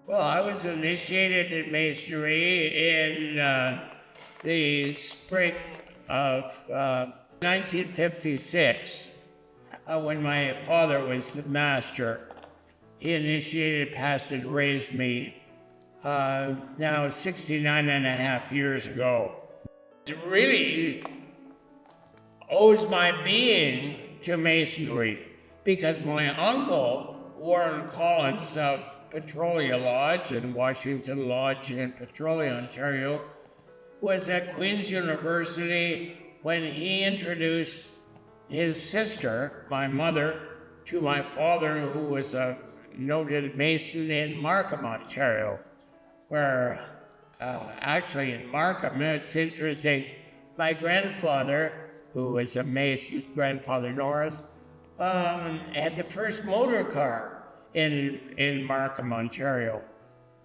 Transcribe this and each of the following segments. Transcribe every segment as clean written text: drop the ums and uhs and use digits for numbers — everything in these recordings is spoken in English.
Well, I was initiated in Masonry in the spring of 1956 when my father was the master. He initiated, pastored, raised me now 69 and a half years ago. It really owes my being to Masonry because my uncle, Warren Collins of Petrolia Lodge and Washington Lodge in Petrolia, Ontario, was at Queen's University when he introduced his sister, my mother, to my father, who was a noted Mason in Markham, Ontario, where actually in Markham, it's interesting, my grandfather, who was a Mason, grandfather Norris, had the first motor car in Markham, Ontario.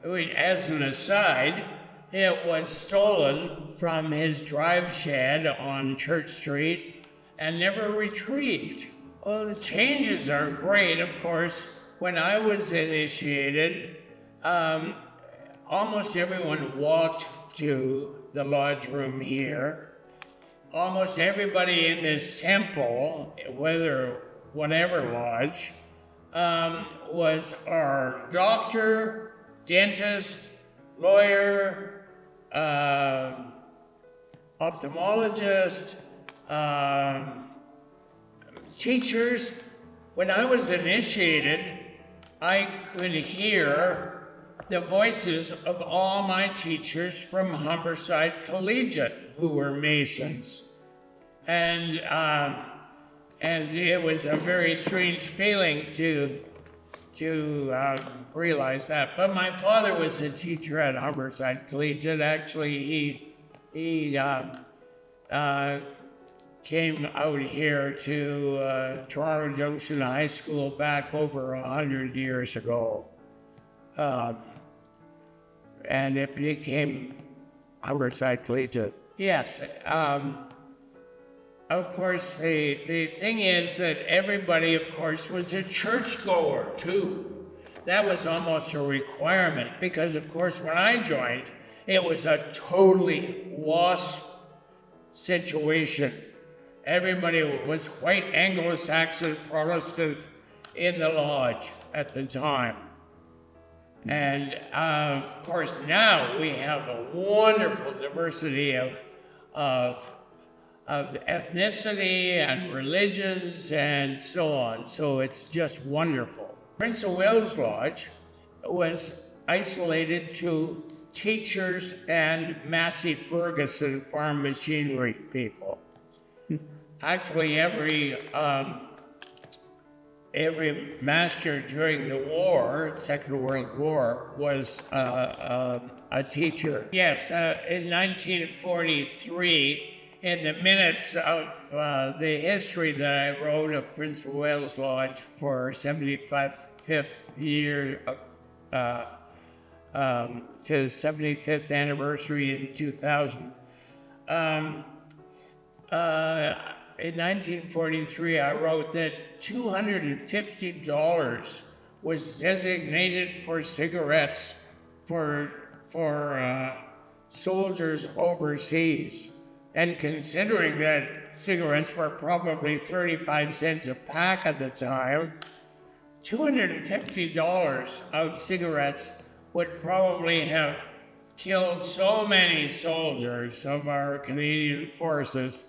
As an aside, it was stolen from his drive shed on Church Street and never retrieved. Well, the changes are great, of course. When I was initiated, almost everyone walked to the lodge room here. Almost everybody in this temple, whatever lodge, was our doctor, dentist, lawyer, ophthalmologist, teachers. When I was initiated, I could hear the voices of all my teachers from Humberside Collegiate who were Masons. And it was a very strange feeling to realize that. But my father was a teacher at Humberside Collegiate. Actually, he came out here to Toronto Junction High School back over 100 years ago. And it became Humberside Collegiate. Yes. Of course, the thing is that everybody, of course, was a churchgoer, too. That was almost a requirement because, of course, when I joined, it was a totally lost situation. Everybody was white Anglo-Saxon Protestant in the lodge at the time. And, of course, now we have a wonderful diversity of ethnicity and religions and so on. So it's just wonderful. Prince of Wales Lodge was isolated to teachers and Massey Ferguson farm machinery people. Actually, every master during the war, Second World War, was a teacher. Yes, in 1943, in the minutes of the history that I wrote of Prince of Wales Lodge for 75th year to the 75th anniversary in 2000. In 1943, I wrote that $250 was designated for cigarettes for soldiers overseas. And considering that cigarettes were probably 35 cents a pack at the time, $250 of cigarettes would probably have killed so many soldiers of our Canadian forces.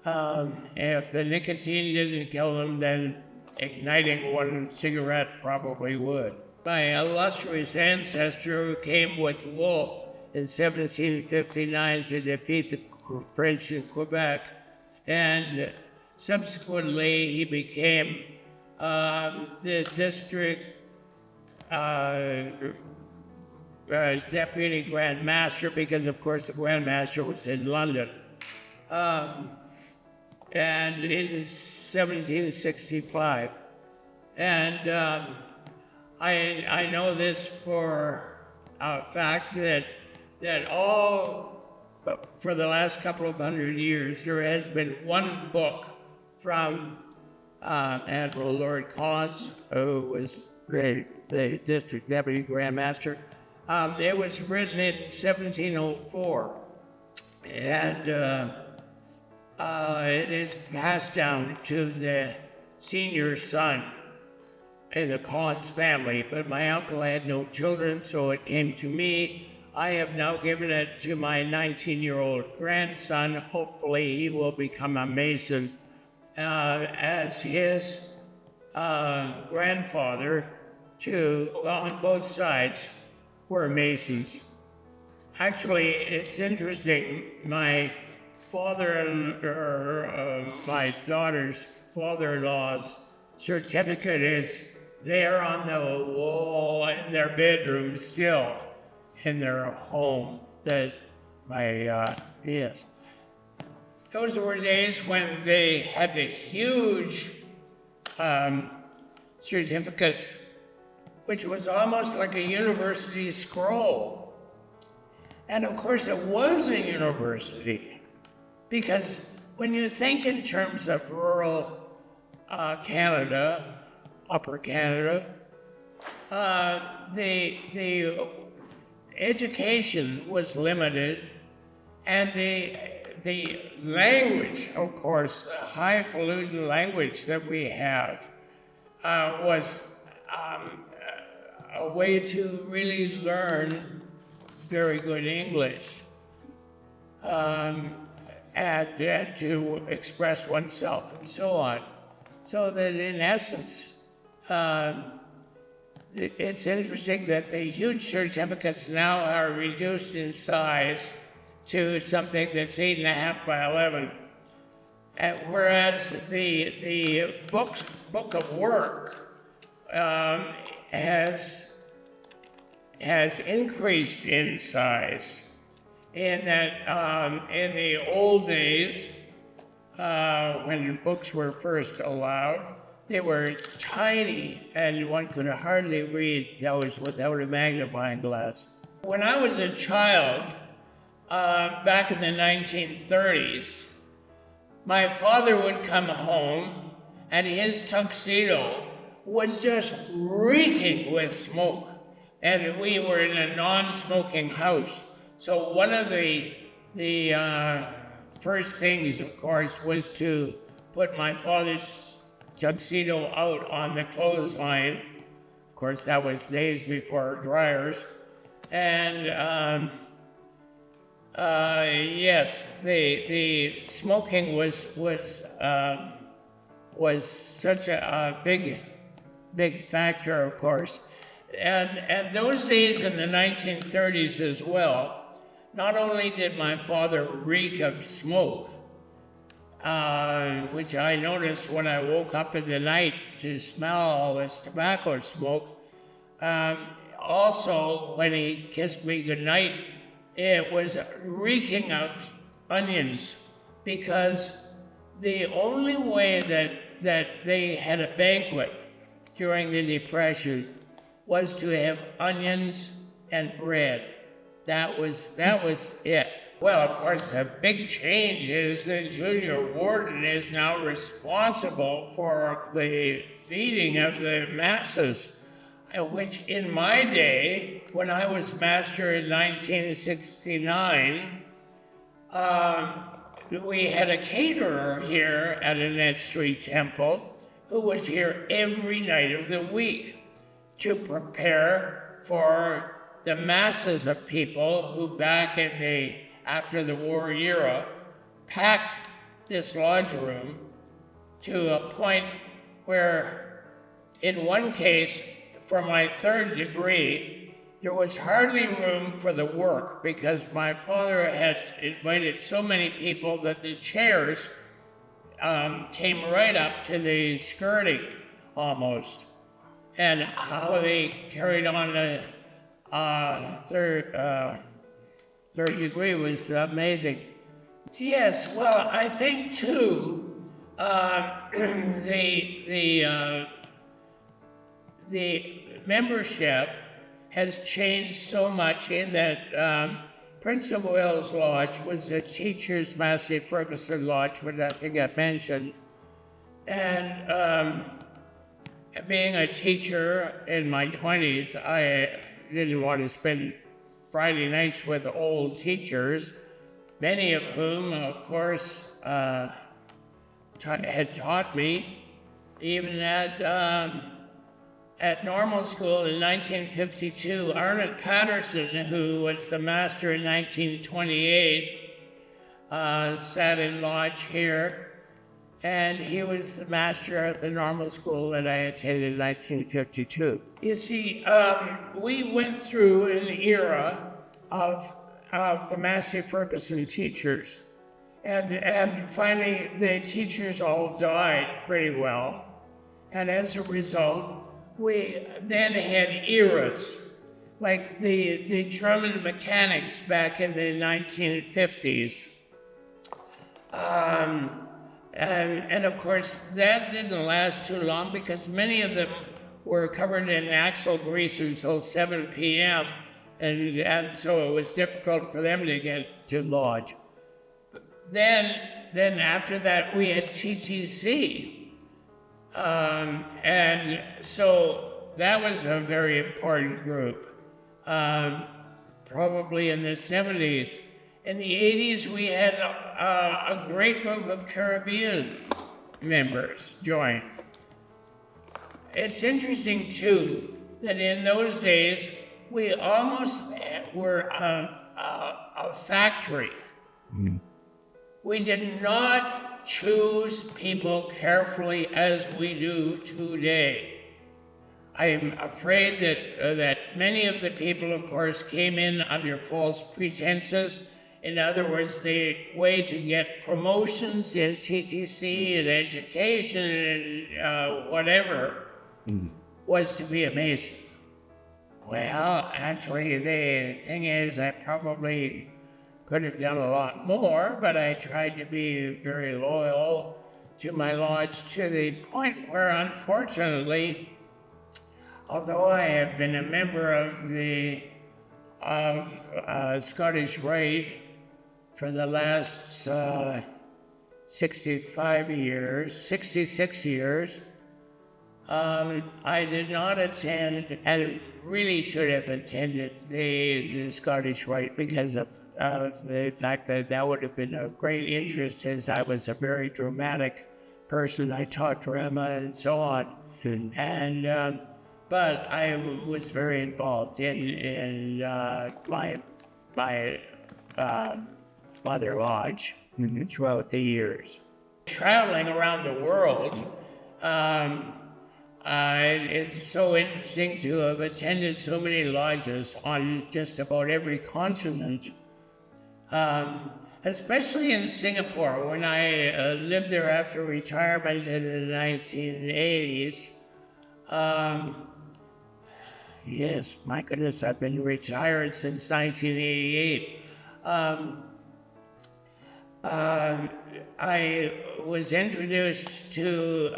If the nicotine didn't kill them, then igniting one cigarette probably would. My illustrious ancestor who came with Wolfe in 1759 to defeat the French in Quebec, and subsequently he became the district deputy Grand Master because, of course, the Grand Master was in London. And in 1765. And I know this for a fact that for the last couple of hundred years, there has been one book from Admiral Lord Collins, who was the district deputy grand master. It was written in 1704, and it is passed down to the senior son in the Collins family, but my uncle had no children, so it came to me. I have now given it to my 19-year-old grandson. Hopefully he will become a Mason, as his grandfather, on both sides, were Masons. Actually, it's interesting, my my daughter's father-in-law's certificate is there on the wall in their bedroom still, in their home. Yes. Those were days when they had the huge certificates, which was almost like a university scroll. And of course it was a university, because when you think in terms of rural Canada, Upper Canada, the education was limited, and the language, of course, the highfalutin language that we have, was a way to really learn very good English, and to express oneself and so on. So that in essence, it's interesting that the huge certificates now are reduced in size to something that's 8.5 by 11. Whereas the book of work has increased in size. In that, in the old days, when books were first allowed, they were tiny, and one could hardly read those without a magnifying glass. When I was a child, back in the 1930s, my father would come home, and his tuxedo was just reeking with smoke. And we were in a non-smoking house. So one of the first things, of course, was to put my father's tuxedo out on the clothesline. Of course, that was days before dryers. And yes, the smoking was such a big factor, of course. And those days in the 1930s as well, not only did my father reek of smoke, which I noticed when I woke up in the night to smell all this tobacco smoke, also when he kissed me goodnight, it was reeking of onions, because the only way that they had a banquet during the Depression was to have onions and bread. That was it. Well, of course, the big change is the junior warden is now responsible for the feeding of the masses, which in my day, when I was master in 1969, we had a caterer here at Annette Street Temple who was here every night of the week to prepare for the masses of people who back in the after the war era packed this lodge room to a point where, in one case, for my third degree, there was hardly room for the work, because my father had invited so many people that the chairs came right up to the skirting almost. And how they carried on the third degree was amazing. Yes, well, I think too, the membership has changed so much in that Prince of Wales Lodge was a Teachers Massey Ferguson Lodge, which I think I mentioned, and being a teacher in my 20s, I didn't want to spend Friday nights with old teachers, many of whom, of course, had taught me, even at normal school in 1952. Arnott Patterson, who was the master in 1928, sat in lodge here, and he was the master at the normal school that I attended in 1952. You see, we went through an era of the Massey Ferguson teachers, and finally the teachers all died pretty well, and as a result, we then had eras, like the German mechanics back in the 1950s. And of course, that didn't last too long because many of them were covered in axle grease until 7 p.m. And so it was difficult for them to get to lodge. Then after that, we had TTC. And so that was a very important group, probably in the 70s. In the 80s, we had a great group of Caribbean members join. It's interesting, too, that in those days, we almost were a factory. Mm. We did not choose people carefully as we do today. I'm afraid that many of the people, of course, came in under false pretenses. In other words, the way to get promotions in TTC and education and whatever was to be a Mason. Well, actually, the thing is, I probably could have done a lot more, but I tried to be very loyal to my lodge to the point where, unfortunately, although I have been a member of Scottish Rite for the last 66 years, I did not attend, and really should have attended the Scottish Rite because of the fact that would have been of great interest, as I was a very dramatic person. I taught drama and so on. And but I was very involved in my Mother Lodge throughout the years. Traveling around the world, it's so interesting to have attended so many lodges on just about every continent, especially in Singapore. When I lived there after retirement in the 1980s, yes, my goodness, I've been retired since 1988. I was introduced to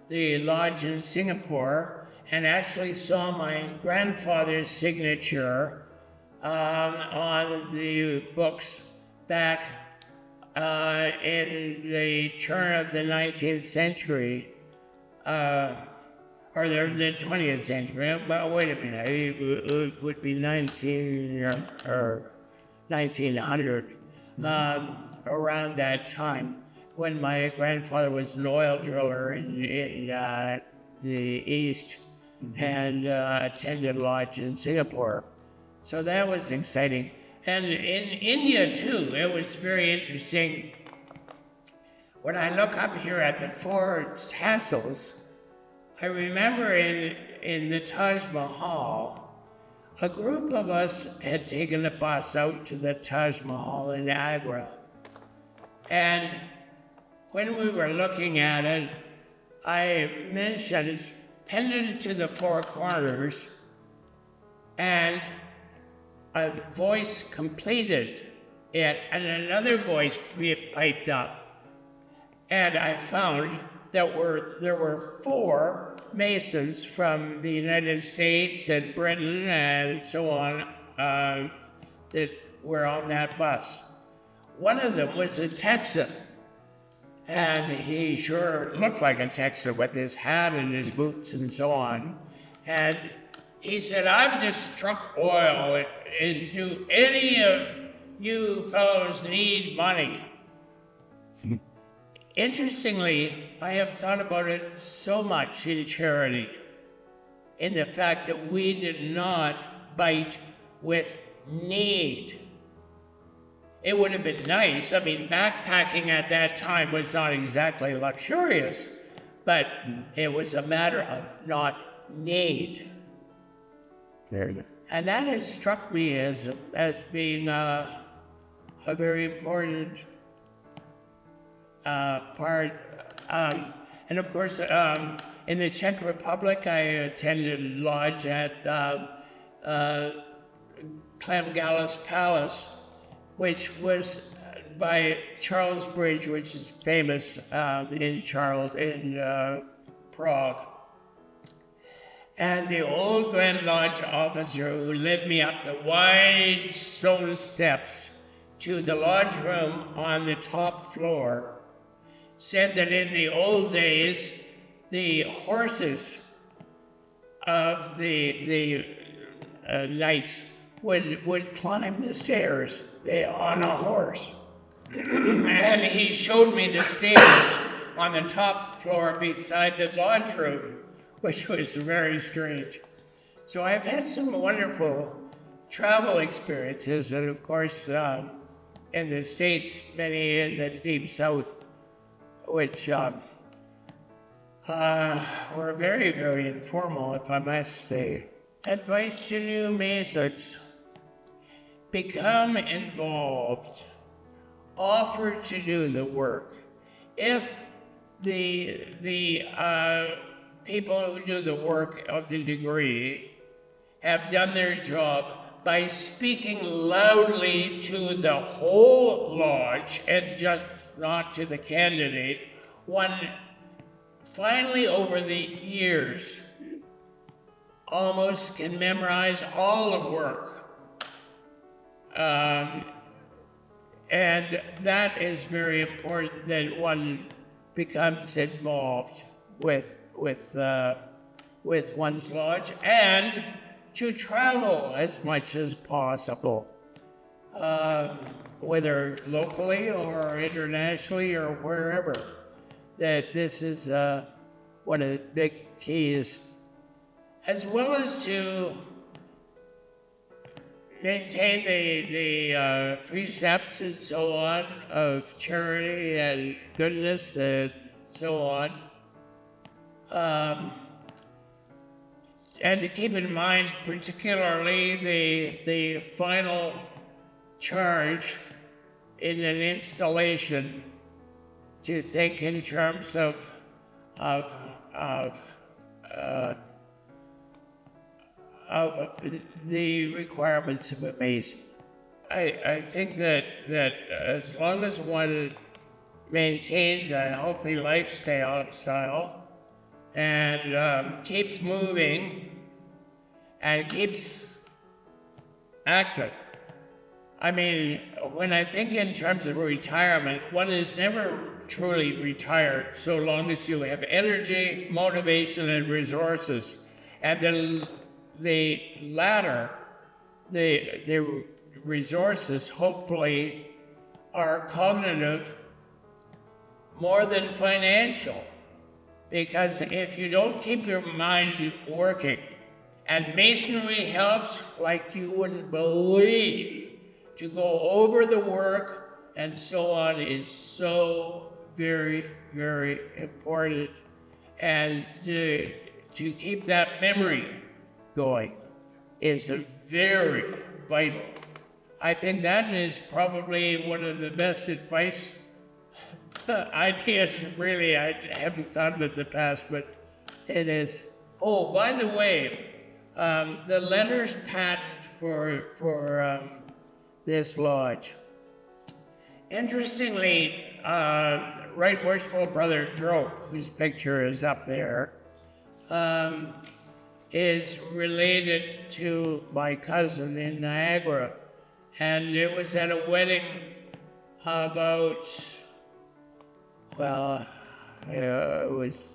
the lodge in Singapore and actually saw my grandfather's signature on the books back in the turn of the 19th century, or the 20th century. But wait a minute, it would be 1900, around that time, when my grandfather was an oil driller in the East and attended lodge in Singapore. So that was exciting. And in India, too, it was very interesting. When I look up here at the four tassels, I remember in the Taj Mahal, a group of us had taken a bus out to the Taj Mahal in Agra. And when we were looking at it, I mentioned pendant to the four corners, and a voice completed it, and another voice piped up. And I found that there were four Masons from the United States and Britain and so on that were on that bus. One of them was a Texan, And he sure looked like a Texan with his hat and his boots and so on. And he said, I've just struck oil. Do any of you fellows need money? Interestingly, I have thought about it so much in charity, in the fact that we did not bite with need. It would have been nice. I mean, backpacking at that time was not exactly luxurious, but it was a matter of not need. Very good. And that has struck me as being a very important part. And of course, in the Czech Republic, I attended lodge at Klemgalis Palace, which was by Charles Bridge, which is famous in Prague. And the old Grand Lodge officer who led me up the wide stone steps to the lodge room on the top floor said that in the old days, the horses of the knights would climb the stairs on a horse. And he showed me the stairs on the top floor beside the lodge room, which was very strange. So I've had some wonderful travel experiences, and of course, in the States, many in the Deep South, which were very, very informal, if I must say. Advice to new Masons: become involved, offer to do the work. If the people who do the work of the degree have done their job by speaking loudly to the whole lodge and just not to the candidate, one finally over the years almost can memorize all the work. And that is very important, that one becomes involved with one's lodge, and to travel as much as possible, whether locally or internationally or wherever. That this is one of the big keys, as well as to maintain the precepts and so on of charity and goodness and so on. And to keep in mind particularly the final charge in an installation, to think in terms of the requirements of a Mason. I think that as long as one maintains a healthy lifestyle and keeps moving and keeps active. I mean, when I think in terms of retirement, one is never truly retired so long as you have energy, motivation, and resources. And the latter, the resources, hopefully, are cognitive more than financial. Because if you don't keep your mind working, and Masonry helps like you wouldn't believe, to go over the work and so on is so very, very important. And to keep that memory going is very vital. I think that is probably one of the best advice ideas, really. I haven't thought of it in the past, but it is. Oh, by the way, the letters patent for this lodge. Interestingly, Right Worshipful Brother Drope, whose picture is up there, is related to my cousin in Niagara. And it was at a wedding about well, it was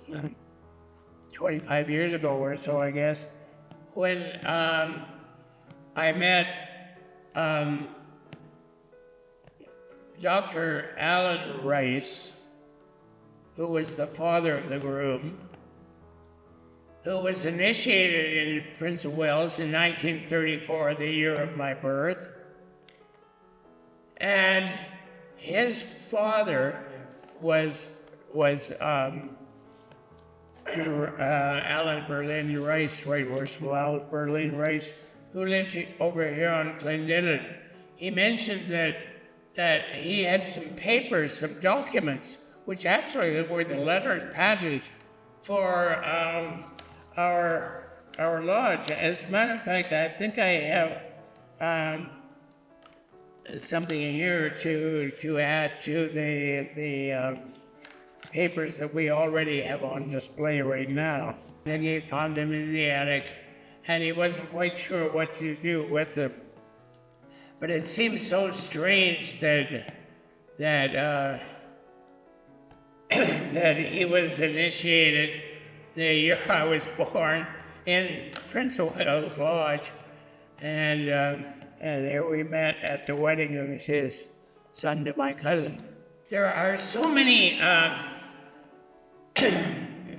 25 years ago or so, I guess, when I met Dr. Alan Rice, who was the father of the group, who was initiated in Prince of Wales in 1934, the year of my birth. And his father was Alan Berlin Rice, Right Worshipful Alan Berlin Rice, who lived over here on Glendinning. He mentioned that he had some papers, some documents, which actually were the letters patent for our lodge. As a matter of fact, I think I have something here to add to the papers that we already have on display right now. Then he found them in the attic, and he wasn't quite sure what to do with them. But it seems so strange that that he was initiated the year I was born in Prince of Wales Lodge, and there we met at the wedding of his son to my cousin. There are so many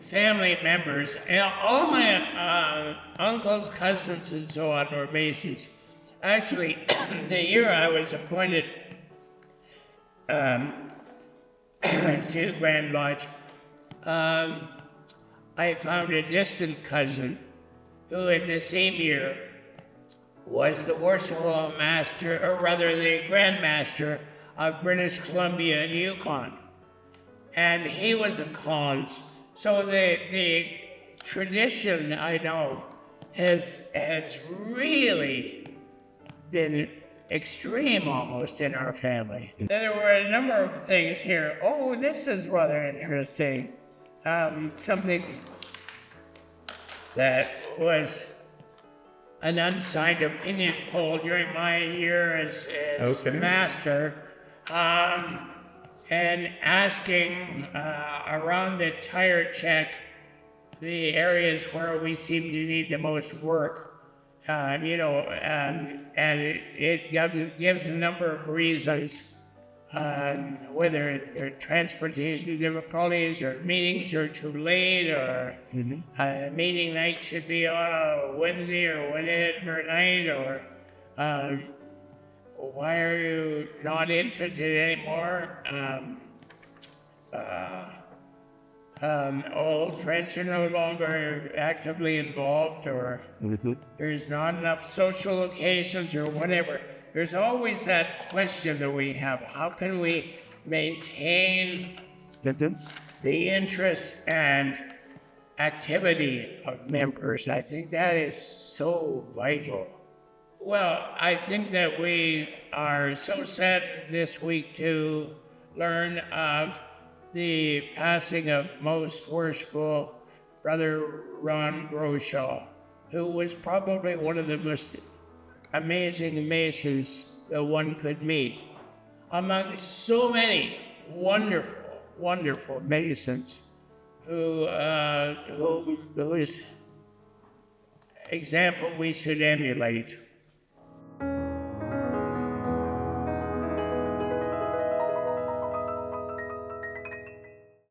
family members, and all my uncles, cousins, and so on were Masons. Actually, the year I was appointed to Grand Lodge, I found a distant cousin who in the same year was the Worshipful Master, or rather the Grand Master of British Columbia and Yukon. And he was a cons. So the tradition, I know, has really been extreme almost in our family. There were a number of things here. Oh, this is rather interesting. Something that was an unsigned opinion poll during my year as master, and asking around the tire check the areas where we seem to need the most work. And it gives a number of reasons, whether they're transportation difficulties, or meetings are too late, or meeting night should be on a Wednesday or whatever night, or why are you not interested anymore? Old friends are no longer actively involved, or there's not enough social occasions, or whatever. There's always that question that we have: how can we maintain the interest and activity of members? I think that is so vital. Well, I think that we are so sad this week to learn of the passing of Most Worshipful Brother Ron Groshaw, who was probably one of the most amazing Masons that one could meet. Among so many wonderful Masons whose example we should emulate.